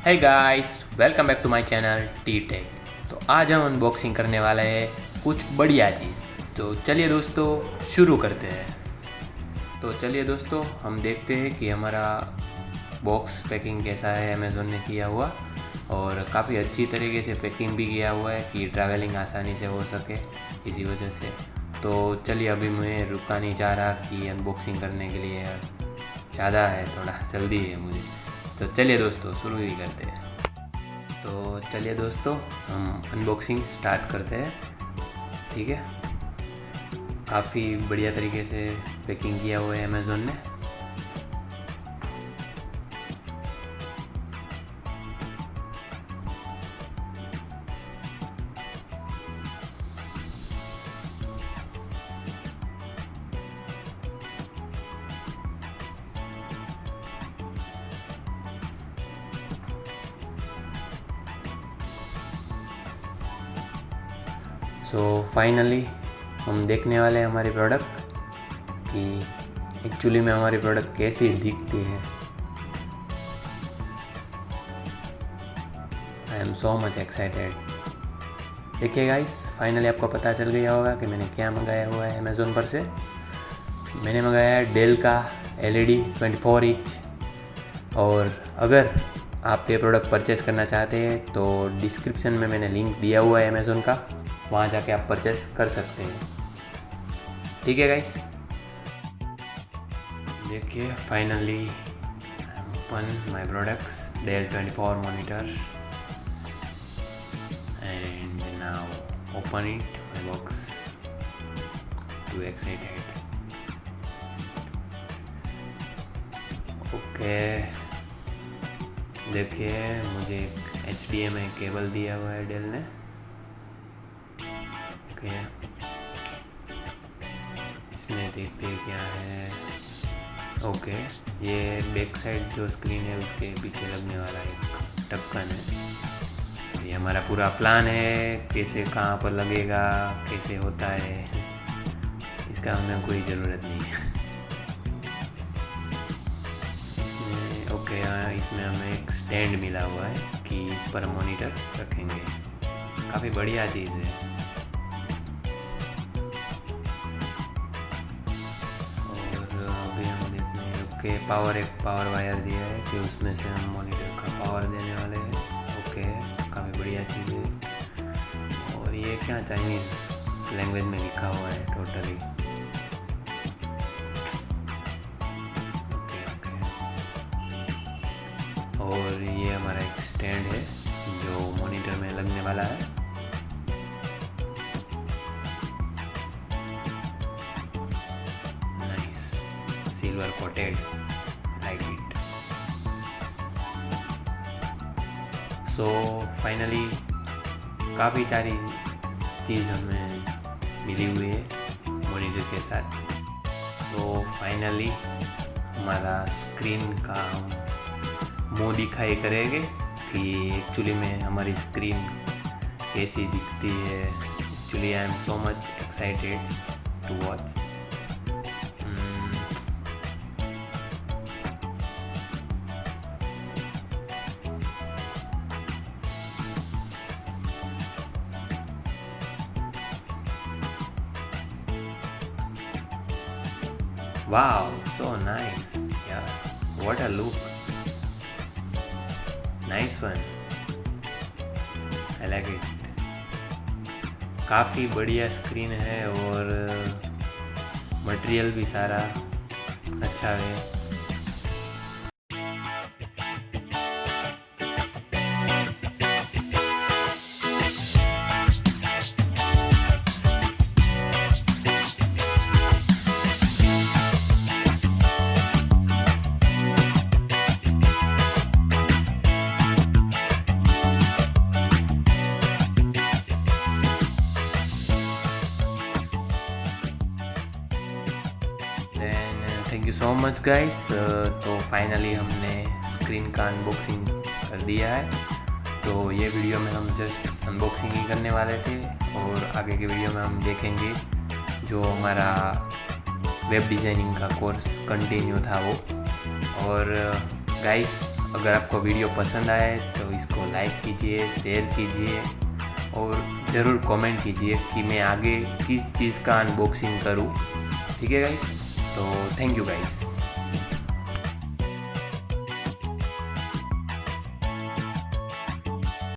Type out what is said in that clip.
Hey guys, welcome back to my channel T tech. तो आज हम अनबॉक्सिंग करने वाले हैं कुछ बढ़िया चीज़। तो चलिए दोस्तों शुरू करते हैं। तो चलिए दोस्तों हम देखते हैं कि हमारा बॉक्स पैकिंग कैसा है अमेज़ोन ने किया हुआ, और काफ़ी अच्छी तरीके से पैकिंग भी किया हुआ है कि ट्रैवलिंग आसानी से हो सके इसी वजह से। तो चलिए अभी मैं रुका नहीं चाह रहा कि अनबॉक्सिंग करने के लिए ज़्यादा है, थोड़ा जल्दी है मुझे। तो चलिए दोस्तों शुरू ही करते हैं। तो चलिए दोस्तों हम अनबॉक्सिंग स्टार्ट करते हैं, ठीक है। काफ़ी बढ़िया तरीके से पैकिंग किया हुआ है अमेज़ोन ने। सो फाइनली हम देखने वाले हैं हमारी प्रोडक्ट कि एक्चुअली में हमारी प्रोडक्ट कैसी दिखती है। आई एम सो मच एक्साइटेड। देखिए गाइस, फाइनली आपको पता चल गया होगा कि मैंने क्या मंगाया हुआ है अमेज़ोन पर से। मैंने मंगाया है डेल का LED 24 इंच। और अगर आप ये प्रोडक्ट परचेस करना चाहते हैं तो डिस्क्रिप्शन में मैंने लिंक दिया हुआ है अमेज़ोन का, वहाँ जाके आप परचेस कर सकते हैं, ठीक है गाइस। देखिए finally open my products Dell 24 monitor and now open it my box. Too excited. Okay, देखिए मुझे एक HDMI केबल दिया हुआ है डेल ने। ओके, इसमें देखते हैं क्या है। ओके, ये बैक साइड जो स्क्रीन है उसके पीछे लगने वाला एक ढक्कन है। ये हमारा पूरा प्लान है, कैसे कहाँ पर लगेगा, कैसे होता है, इसका हमें कोई ज़रूरत नहीं है इसमें। ओके, इसमें हमें एक स्टैंड मिला हुआ है कि इस पर मॉनिटर रखेंगे। काफ़ी बढ़िया चीज़ है। ओके, एक पावर वायर दिया है कि उसमें से हम मॉनिटर का पावर देने वाले हैं। ओके, काफ़ी बढ़िया चीज़ है। और ये क्या चाइनीज़ लैंग्वेज में लिखा हुआ है टोटली। ओके, और ये हमारा एक स्टैंड है जो मॉनिटर में लगने वाला है। Silver coated like it. So finally काफ़ी सारी चीज़ हमें मिली हुई है मॉनिटर के साथ। तो फाइनली हमारा स्क्रीन का मुंह दिखाई करेंगे कि एक्चुअली में हमारी स्क्रीन कैसी दिखती है। Actually I am so much excited to watch. Wow, so nice. Yeah, what a look. Nice one. I like it. काफ़ी बढ़िया स्क्रीन है और मटेरियल भी सारा अच्छा है। Thank you so much guys. तो फाइनली हमने स्क्रीन का अनबॉक्सिंग कर दिया है। तो ये वीडियो में हम जस्ट अनबॉक्सिंग ही करने वाले थे, और आगे के वीडियो में हम देखेंगे जो हमारा वेब डिज़ाइनिंग का कोर्स कंटिन्यू था वो। और गाइस अगर आपको वीडियो पसंद आए तो इसको लाइक कीजिए, शेयर कीजिए और ज़रूर कमेंट कीजिए कि मैं आगे किस चीज़ का अनबॉक्सिंग करूँ। ठीक है गाइस, तो थैंक यू गाइस।